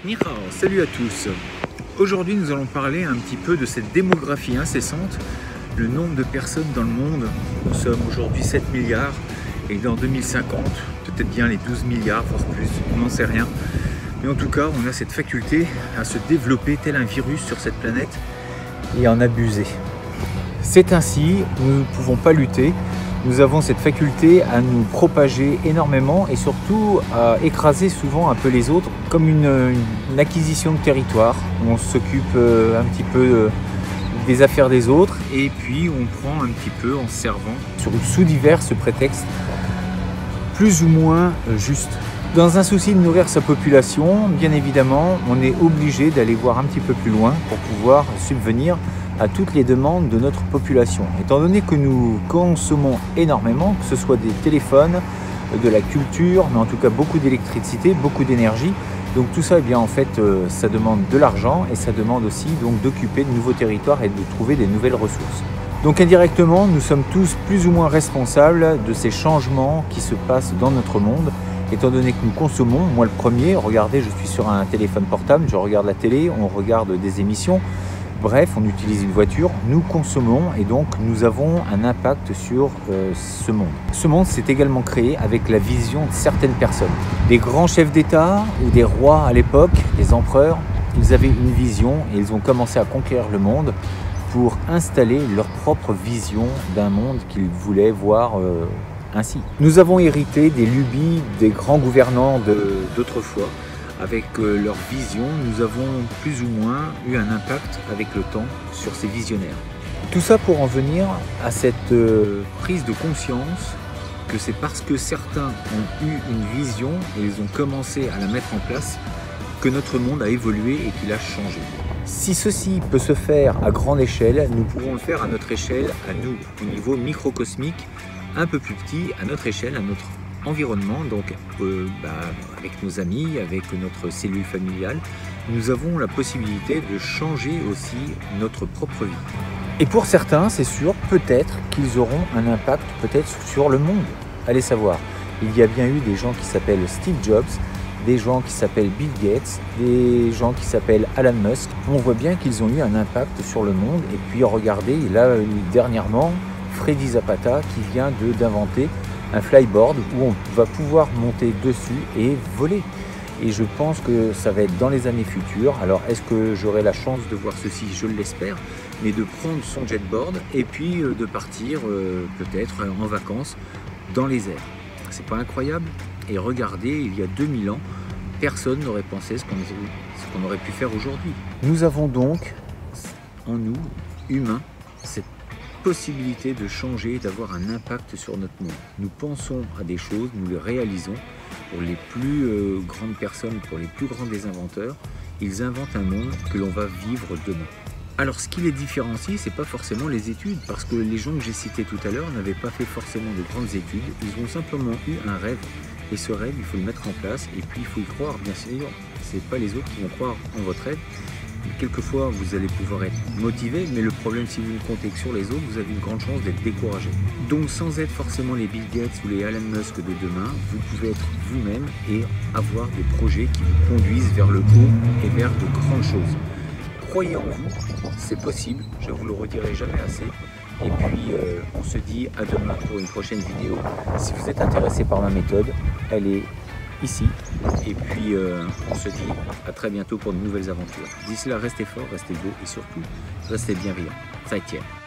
Ni hao, salut à tous. Aujourd'hui, nous allons parler un petit peu de cette démographie incessante, le nombre de personnes dans le monde. Nous sommes aujourd'hui 7 milliards et dans 2050, peut-être bien les 12 milliards, voire plus, on n'en sait rien. Mais en tout cas, on a cette faculté à se développer tel un virus sur cette planète et en abuser. C'est ainsi, nous ne pouvons pas lutter. Nous avons cette faculté à nous propager énormément et surtout à écraser souvent un peu les autres, comme une acquisition de territoire. On s'occupe un petit peu des affaires des autres et puis on prend un petit peu en se servant sous divers prétextes plus ou moins justes. Dans un souci de nourrir sa population, bien évidemment, on est obligé d'aller voir un petit peu plus loin pour pouvoir subvenir à toutes les demandes de notre population. Étant donné que nous consommons énormément, que ce soit des téléphones, de la culture, mais en tout cas beaucoup d'électricité, beaucoup d'énergie. Donc tout ça, eh bien, en fait, ça demande de l'argent et ça demande aussi donc d'occuper de nouveaux territoires et de trouver des nouvelles ressources. Donc indirectement, nous sommes tous plus ou moins responsables de ces changements qui se passent dans notre monde. Étant donné que nous consommons, moi le premier, regardez, je suis sur un téléphone portable, je regarde la télé, on regarde des émissions. Bref, on utilise une voiture, nous consommons et donc nous avons un impact sur ce monde. Ce monde s'est également créé avec la vision de certaines personnes. Des grands chefs d'État ou des rois à l'époque, des empereurs, ils avaient une vision et ils ont commencé à conquérir le monde pour installer leur propre vision d'un monde qu'ils voulaient voir ainsi. Nous avons hérité des lubies des grands gouvernants d'autrefois. Avec leur vision, nous avons plus ou moins eu un impact avec le temps sur ces visionnaires. Tout ça pour en venir à cette prise de conscience que c'est parce que certains ont eu une vision et ils ont commencé à la mettre en place que notre monde a évolué et qu'il a changé. Si ceci peut se faire à grande échelle, nous pouvons le faire à notre échelle, à nous, au niveau microcosmique, un peu plus petit, à notre échelle, à notre environnement, donc avec nos amis, avec notre cellule familiale, nous avons la possibilité de changer aussi notre propre vie. Et pour certains, c'est sûr, peut-être qu'ils auront un impact peut-être sur le monde. Allez savoir, il y a bien eu des gens qui s'appellent Steve Jobs, des gens qui s'appellent Bill Gates, des gens qui s'appellent Elon Musk. On voit bien qu'ils ont eu un impact sur le monde. Et puis regardez, là dernièrement, Freddy Zapata qui vient d'inventer un flyboard où on va pouvoir monter dessus et voler. Et je pense que ça va être dans les années futures. Alors est-ce que j'aurai la chance de voir ceci? Je l'espère, mais de prendre son jetboard et puis de partir peut-être en vacances dans les airs. C'est pas incroyable? Et regardez, il y a 2000 ans, personne n'aurait pensé ce qu'on aurait pu faire aujourd'hui. Nous avons donc en nous, humains, cette possibilité de changer, d'avoir un impact sur notre monde. Nous pensons à des choses, nous les réalisons. Pour les plus grandes personnes, pour les plus grands des inventeurs, ils inventent un monde que l'on va vivre demain. Alors ce qui les différencie, c'est pas forcément les études, parce que les gens que j'ai cités tout à l'heure n'avaient pas fait forcément de grandes études, ils ont simplement eu un rêve. Et ce rêve, il faut le mettre en place et puis il faut y croire, bien sûr. C'est pas les autres qui vont croire en votre rêve. Quelquefois, vous allez pouvoir être motivé, mais le problème, si vous ne comptez que sur les autres, vous avez une grande chance d'être découragé. Donc, sans être forcément les Bill Gates ou les Elon Musk de demain, vous pouvez être vous-même et avoir des projets qui vous conduisent vers le haut et vers de grandes choses. Croyez en vous, c'est possible, je ne vous le redirai jamais assez. Et puis, on se dit à demain pour une prochaine vidéo. Si vous êtes intéressé par ma méthode, elle est ici. Et puis on se dit à très bientôt pour de nouvelles aventures. D'ici là, restez forts, restez beaux et surtout, restez bienveillants. 再见。